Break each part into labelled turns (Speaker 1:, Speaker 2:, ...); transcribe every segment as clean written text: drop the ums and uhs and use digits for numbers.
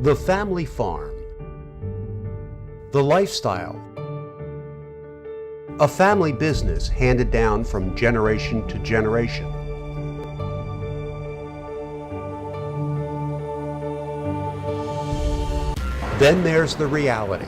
Speaker 1: The family farm. The lifestyle. A family business handed down from generation to generation. Then there's the reality.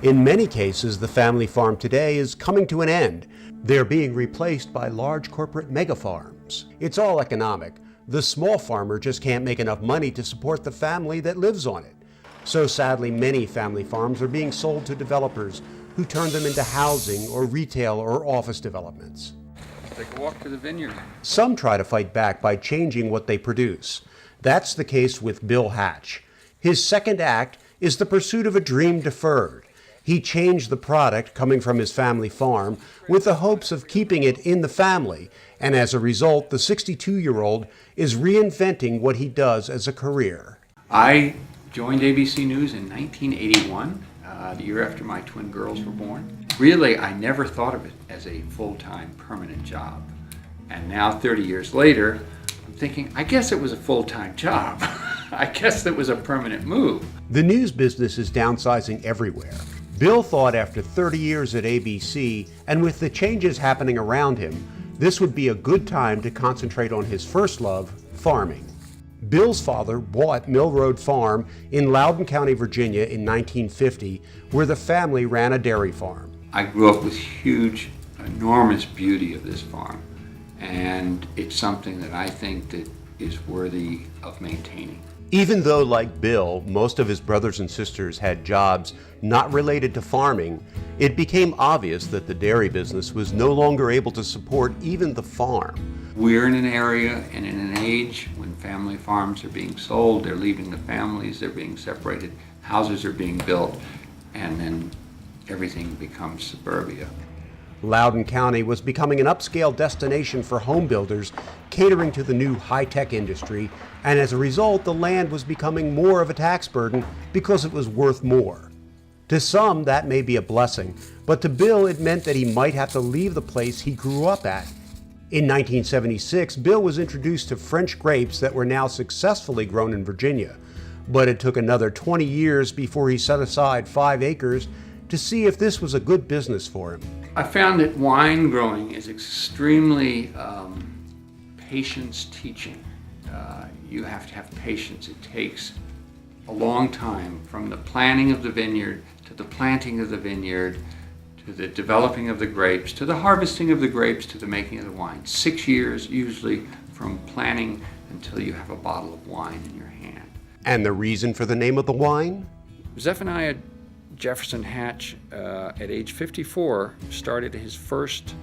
Speaker 1: In many cases, the family farm today is coming to an end. They're being replaced by large corporate mega farms. It's all economic. The small farmer just can't make enough money to support the family that lives on it. So sadly, many family farms are being sold to developers who turn them into housing or retail or office developments.
Speaker 2: Take a walk to the vineyard.
Speaker 1: Some try to fight back by changing what they produce. That's the case with Bill Hatch. His second act is the pursuit of a dream deferred. He changed the product coming from his family farm with the hopes of keeping it in the family, and as a result, the 62-year-old is reinventing what he does as a career.
Speaker 2: I joined ABC News in 1981, the year after my twin girls were born. Really, I never thought of it as a full-time permanent job. And now, 30 years later, I'm thinking, I guess it was a full-time job. I guess it was a permanent move.
Speaker 1: The news business is downsizing everywhere. Bill thought after 30 years at ABC, and with the changes happening around him, this would be a good time to concentrate on his first love, farming. Bill's father bought Mill Road Farm in Loudoun County, Virginia in 1950, where the family ran a dairy farm.
Speaker 2: I grew up with huge, enormous beauty of this farm, and it's something that I think that is worthy of maintaining.
Speaker 1: Even though, like Bill, most of his brothers and sisters had jobs not related to farming, it became obvious that the dairy business was no longer able to support even the farm.
Speaker 2: We're in an area and in an age when family farms are being sold, they're leaving the families, they're being separated, houses are being built, and then everything becomes suburbia.
Speaker 1: Loudoun County was becoming an upscale destination for home builders catering to the new high-tech industry, and as a result, the land was becoming more of a tax burden because it was worth more. To some, that may be a blessing, but to Bill, it meant that he might have to leave the place he grew up at. In 1976, Bill was introduced to French grapes that were now successfully grown in Virginia, but it took another 20 years before he set aside 5 acres to see if this was a good business for him.
Speaker 2: I found that wine growing is extremely patience teaching. You have to have patience. It takes a long time from the planting of the vineyard to the planting of the vineyard to the developing of the grapes to the harvesting of the grapes to the making of the wine. 6 years usually from planting until you have a bottle of wine in your hand.
Speaker 1: And the reason for the name of the wine?
Speaker 2: Zephaniah Jefferson Hatch, at age 54, started his first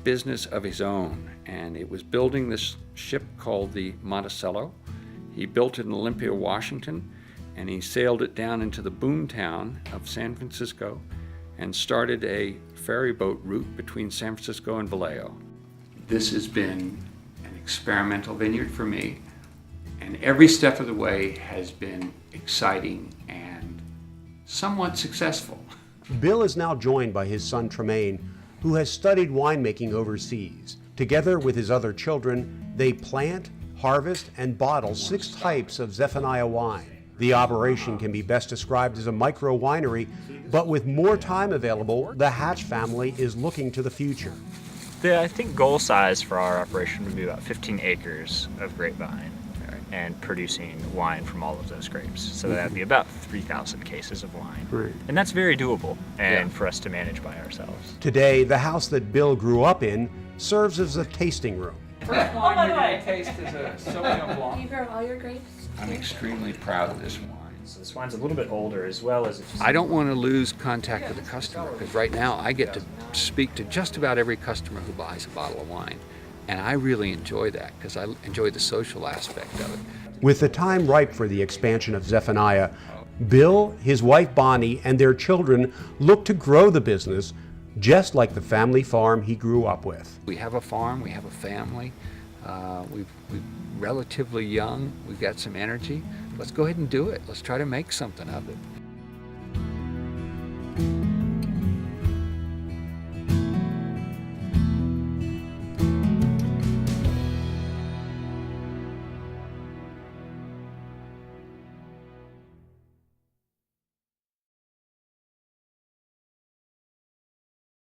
Speaker 2: business of his own, and it was building this ship called the Monticello. He built it in Olympia, Washington, and he sailed it down into the boomtown of San Francisco and started a ferry boat route between San Francisco and Vallejo. This has been an experimental vineyard for me, and every step of the way has been exciting and somewhat successful.
Speaker 1: Bill is now joined by his son Tremaine, who has studied winemaking overseas. Together with his other children, they plant, harvest, and bottle 6 types of Zephaniah wine. The operation can be best described as a micro winery, but with more time available, the Hatch family is looking to the future.
Speaker 3: I think goal size for our operation would be about 15 acres of grapevine and producing wine from all of those grapes. So that'd be about 3,000 cases of wine.
Speaker 1: Right.
Speaker 3: And that's very doable and for us to manage by ourselves.
Speaker 1: Today, the house that Bill grew up in serves as a tasting room.
Speaker 2: First wine you're going to taste is a Sauvignon
Speaker 4: Do you
Speaker 2: Blanc.
Speaker 4: grow all your grapes?
Speaker 2: I'm extremely proud of this wine.
Speaker 3: So this wine's a little bit older as well as it's
Speaker 2: I don't want to lose contact with the customer because right now I get to speak to just about every customer who buys a bottle of wine. And I really enjoy that because I enjoy the social aspect of it.
Speaker 1: With the time ripe for the expansion of Zephaniah, Bill, his wife Bonnie, and their children look to grow the business just like the family farm he grew up with.
Speaker 2: We have a farm, we have a family, we're relatively young, we've got some energy. Let's go ahead and do it. Let's try to make something of it.